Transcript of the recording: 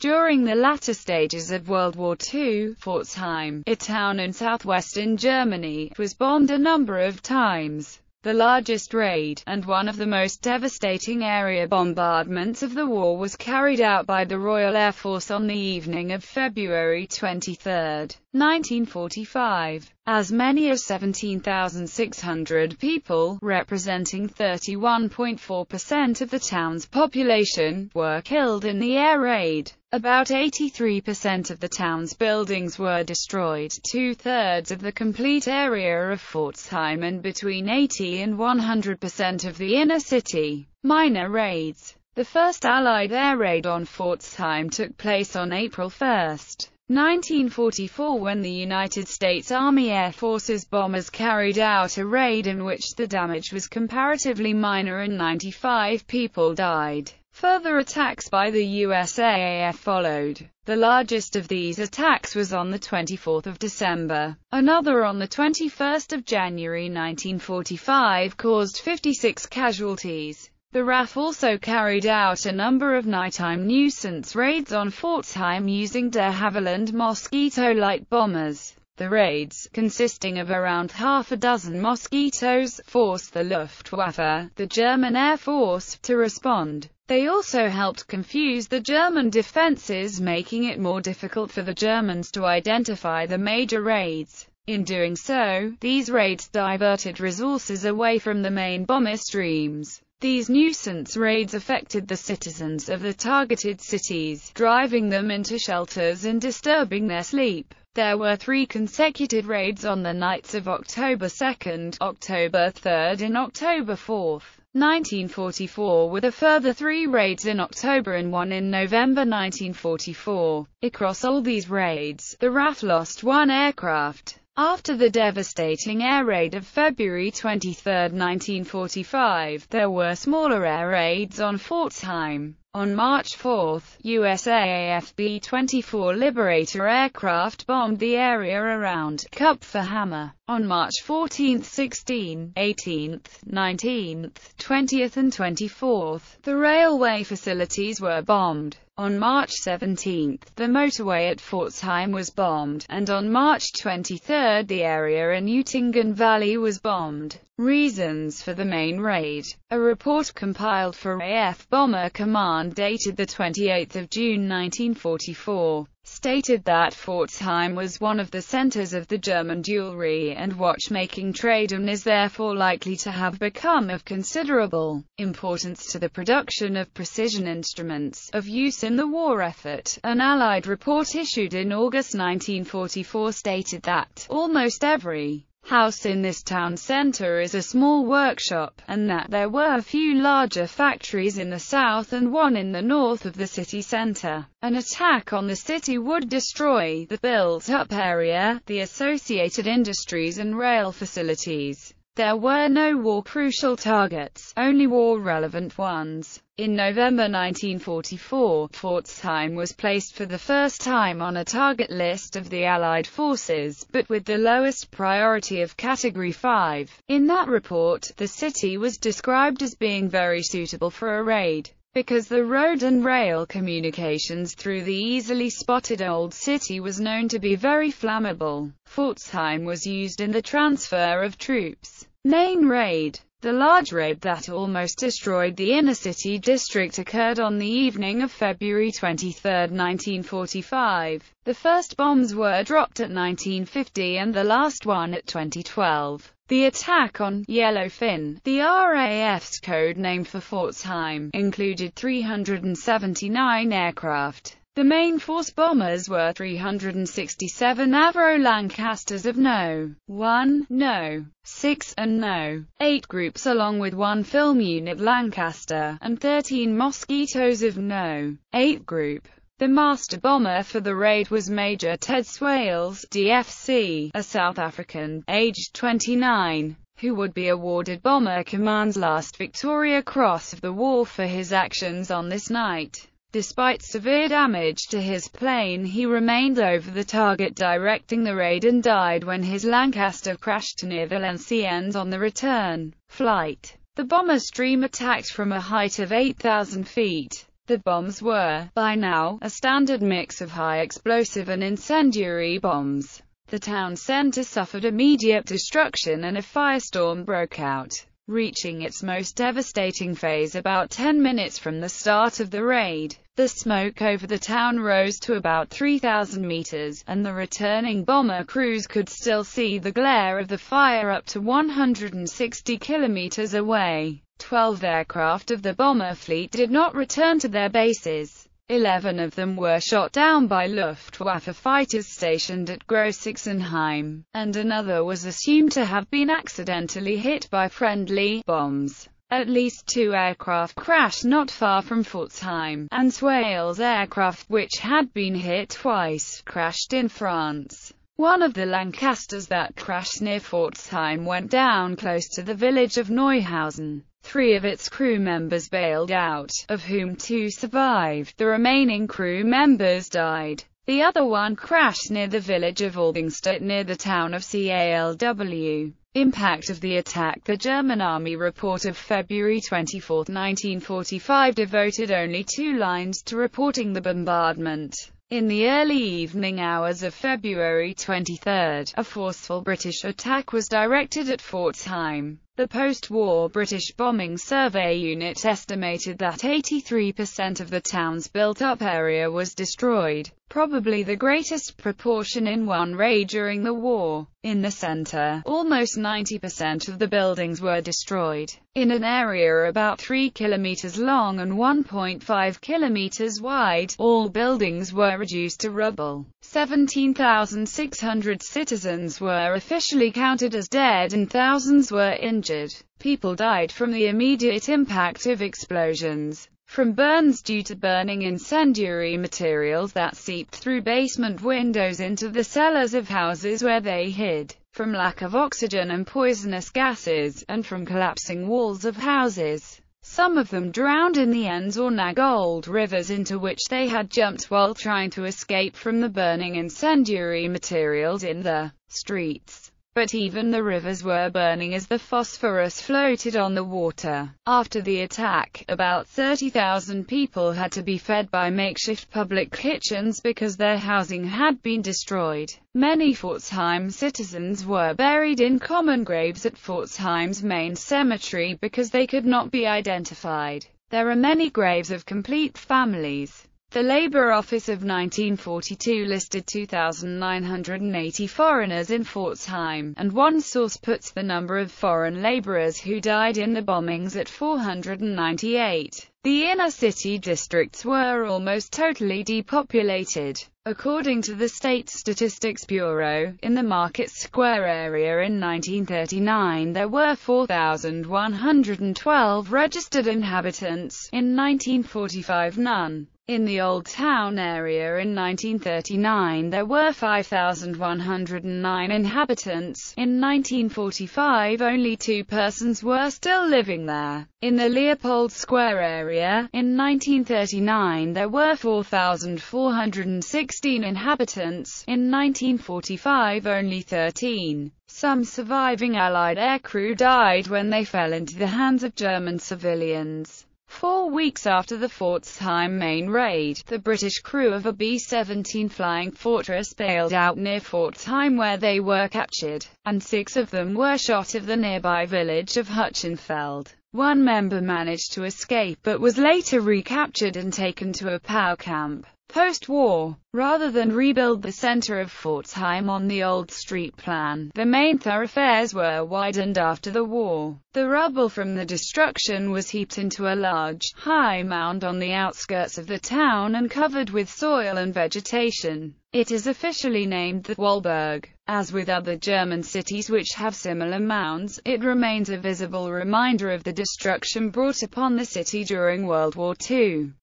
During the latter stages of World War II, Pforzheim, a town in southwestern Germany, was bombed a number of times. The largest raid, and one of the most devastating area bombardments of the war, was carried out by the Royal Air Force on the evening of February 23, 1945. As many as 17,600 people, representing 31.4% of the town's population, were killed in the air raid. About 83% of the town's buildings were destroyed, two-thirds of the complete area of Pforzheim, and between 80 and 100% of the inner city. Minor raids. The first Allied air raid on Pforzheim took place on April 1, 1944, when the United States Army Air Force's bombers carried out a raid in which the damage was comparatively minor and 95 people died. Further attacks by the USAAF followed. The largest of these attacks was on the 24th of December. Another on the 21st of January 1945 caused 56 casualties. The RAF also carried out a number of nighttime nuisance raids on Pforzheim using de Havilland Mosquito light bombers. The raids, consisting of around half a dozen Mosquitoes, forced the Luftwaffe, the German Air Force, to respond. They also helped confuse the German defenses, making it more difficult for the Germans to identify the major raids. In doing so, these raids diverted resources away from the main bomber streams. These nuisance raids affected the citizens of the targeted cities, driving them into shelters and disturbing their sleep. There were 3 consecutive raids on the nights of October 2, October 3, and October 4, 1944, with a further 3 raids in October and 1 in November 1944. Across all these raids, the RAF lost 1 aircraft. After the devastating air raid of February 23, 1945, there were smaller air raids on Pforzheim. On March 4, USAAF B-24 Liberator aircraft bombed the area around Kupferhammer. On March 14, 16, 18, 19, 20, and 24, the railway facilities were bombed. On March 17, the motorway at Pforzheim was bombed, and on March 23, the area in Uttingen Valley was bombed. Reasons for the main raid. A report compiled for AF Bomber Command dated 28 June 1944 stated that Pforzheim was one of the centers of the German jewelry and watchmaking trade and is therefore likely to have become of considerable importance to the production of precision instruments, of use in the war effort. An Allied report issued in August 1944 stated that almost every house in this town centre is a small workshop, and that there were a few larger factories in the south and one in the north of the city centre. An attack on the city would destroy the built-up area, the associated industries and rail facilities. There were no war-crucial targets, only war-relevant ones. In November 1944, Pforzheim was placed for the first time on a target list of the Allied forces, but with the lowest priority of Category 5. In that report, the city was described as being very suitable for a raid, because the road and rail communications through the easily spotted old city was known to be very flammable. Pforzheim was used in the transfer of troops. Main raid. The large raid that almost destroyed the inner city district occurred on the evening of February 23, 1945. The first bombs were dropped at 1950 and the last one at 2012. The attack on Yellowfin, the RAF's code name for Pforzheim, included 379 aircraft. The main force bombers were 367 Avro Lancasters of No. 1, No. 6, and No. 8 groups, along with 1 film unit Lancaster, and 13 Mosquitoes of No. 8 group. The master bomber for the raid was Major Ted Swales, DFC, a South African, aged 29, who would be awarded Bomber Command's last Victoria Cross of the war for his actions on this night. Despite severe damage to his plane, he remained over the target directing the raid and died when his Lancaster crashed near Valenciennes on the return flight. The bomber stream attacked from a height of 8,000 feet. The bombs were, by now, a standard mix of high explosive and incendiary bombs. The town center suffered immediate destruction and a firestorm broke out, reaching its most devastating phase about 10 minutes from the start of the raid. The smoke over the town rose to about 3,000 meters, and the returning bomber crews could still see the glare of the fire up to 160 kilometers away. 12 aircraft of the bomber fleet did not return to their bases. 11 of them were shot down by Luftwaffe fighters stationed at Grossixenheim, and another was assumed to have been accidentally hit by friendly bombs. At least 2 aircraft crashed not far from Pforzheim, and Swale's aircraft, which had been hit twice, crashed in France. One of the Lancasters that crashed near Pforzheim went down close to the village of Neuhausen. 3 of its crew members bailed out, of whom 2 survived. The remaining crew members died. The other one crashed near the village of Albingstadt near the town of Calw. Impact of the attack. The German Army report of February 24, 1945 devoted only 2 lines to reporting the bombardment. In the early evening hours of February 23, a forceful British attack was directed at Pforzheim. The post-war British Bombing Survey Unit estimated that 83% of the town's built-up area was destroyed, probably the greatest proportion in one raid during the war. In the center, almost 90% of the buildings were destroyed. In an area about 3 kilometers long and 1.5 kilometers wide, all buildings were reduced to rubble. 17,600 citizens were officially counted as dead and thousands were injured. People died from the immediate impact of explosions, from burns due to burning incendiary materials that seeped through basement windows into the cellars of houses where they hid, from lack of oxygen and poisonous gases, and from collapsing walls of houses. Some of them drowned in the Enns or Nagold rivers into which they had jumped while trying to escape from the burning incendiary materials in the streets. But even the rivers were burning as the phosphorus floated on the water. After the attack, about 30,000 people had to be fed by makeshift public kitchens because their housing had been destroyed. Many Pforzheim citizens were buried in common graves at Pforzheim's main cemetery because they could not be identified. There are many graves of complete families. The Labour Office of 1942 listed 2,980 foreigners in Pforzheim, and one source puts the number of foreign labourers who died in the bombings at 498. The inner city districts were almost totally depopulated. According to the State Statistics Bureau, in the Market Square area in 1939 there were 4,112 registered inhabitants, in 1945 none. In the Old Town area in 1939 there were 5,109 inhabitants, in 1945 only 2 persons were still living there. In the Leopold Square area, in 1939 there were 4,416 inhabitants, in 1945 only 13. Some surviving Allied aircrew died when they fell into the hands of German civilians. 4 weeks after the Pforzheim main raid, the British crew of a B-17 Flying Fortress bailed out near Pforzheim where they were captured, and 6 of them were shot at the nearby village of Hutchenfeld. One member managed to escape but was later recaptured and taken to a POW camp. Post-war, rather than rebuild the center of Pforzheim on the old street plan, the main thoroughfares were widened after the war. The rubble from the destruction was heaped into a large, high mound on the outskirts of the town and covered with soil and vegetation. It is officially named the Wallburg. As with other German cities which have similar mounds, it remains a visible reminder of the destruction brought upon the city during World War II.